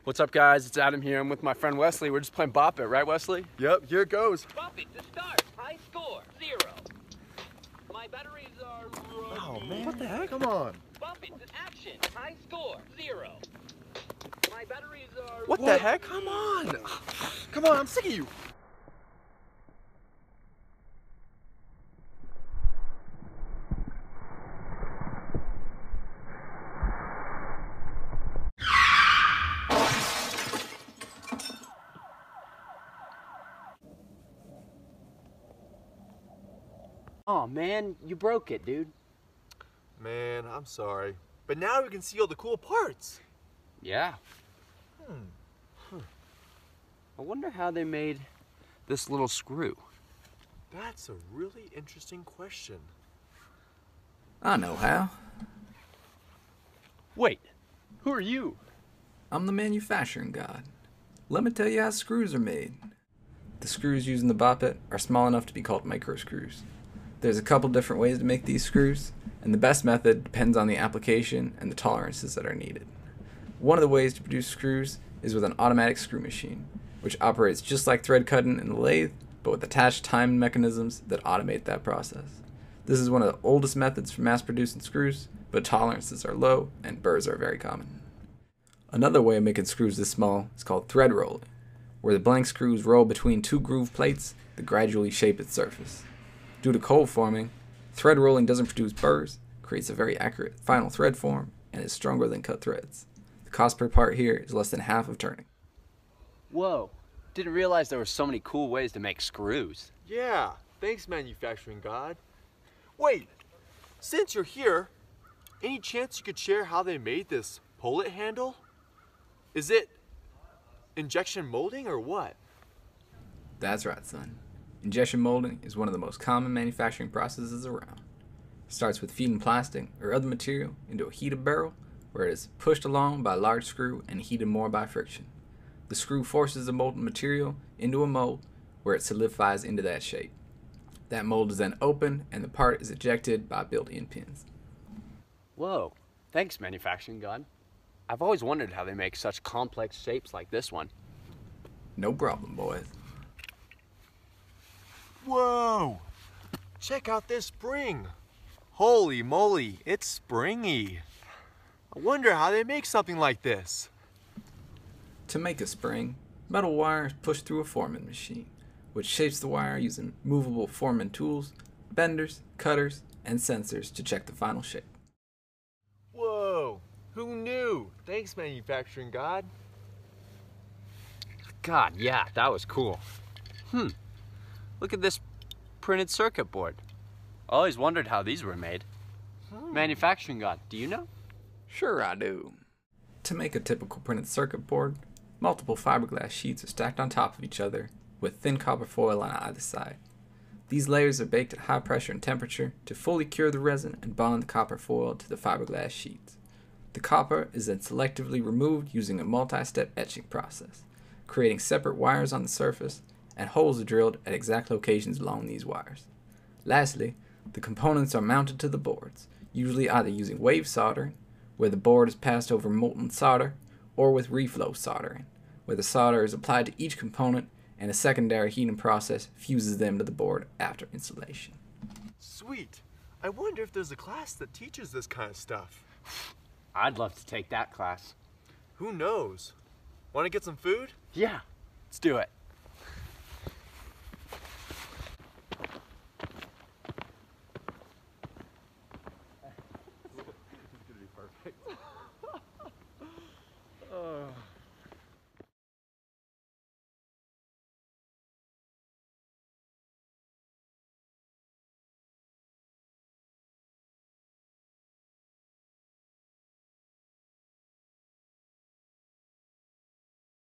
What's up, guys? It's Adam here. I'm with my friend Wesley. We're just playing Bop It, right, Wesley? Yep, here it goes. Bop it to start. High score, 0. My batteries are... Oh, man. What the heck? Come on. Bop it to action. High score, 0. My batteries are... What the heck? Come on. Come on, I'm sick of you. Oh, man, you broke it, dude. Man, I'm sorry. But now we can see all the cool parts. Yeah. I wonder how they made this little screw. That's a really interesting question. I know how. Wait, who are you? I'm the manufacturing god. Let me tell you how screws are made. The screws used in the Bop It are small enough to be called micro screws. There's a couple different ways to make these screws, and the best method depends on the application and the tolerances that are needed. One of the ways to produce screws is with an automatic screw machine, which operates just like thread cutting in the lathe, but with attached timed mechanisms that automate that process. This is one of the oldest methods for mass producing screws, but tolerances are low and burrs are very common. Another way of making screws this small is called thread rolling, where the blank screws roll between two groove plates that gradually shape its surface. Due to cold forming, thread rolling doesn't produce burrs, creates a very accurate final thread form, and is stronger than cut threads. The cost per part here is less than half of turning. Whoa, didn't realize there were so many cool ways to make screws. Yeah, thanks, manufacturing god. Wait, since you're here, any chance you could share how they made this pullet handle? Is it injection molding or what? That's right, son. Injection molding is one of the most common manufacturing processes around. It starts with feeding plastic or other material into a heated barrel where it is pushed along by a large screw and heated more by friction. The screw forces the molten material into a mold where it solidifies into that shape. That mold is then opened and the part is ejected by built-in pins. Whoa, thanks, manufacturing god. I've always wondered how they make such complex shapes like this one. No problem, boys. Whoa! Check out this spring. Holy moly, it's springy. I wonder how they make something like this. To make a spring, metal wire is pushed through a forming machine, which shapes the wire using movable forming tools, benders, cutters, and sensors to check the final shape. Whoa! Who knew? Thanks, manufacturing god. God, yeah, that was cool. Look at this printed circuit board. I always wondered how these were made. Manufacturing god, do you know? Sure I do. To make a typical printed circuit board, multiple fiberglass sheets are stacked on top of each other with thin copper foil on either side. These layers are baked at high pressure and temperature to fully cure the resin and bond the copper foil to the fiberglass sheets. The copper is then selectively removed using a multi-step etching process, creating separate wires on the surface, and holes are drilled at exact locations along these wires. Lastly, the components are mounted to the boards, usually either using wave soldering, where the board is passed over molten solder, or with reflow soldering, where the solder is applied to each component and a secondary heating process fuses them to the board after installation. Sweet. I wonder if there's a class that teaches this kind of stuff. I'd love to take that class. Who knows? Want to get some food? Yeah, let's do it.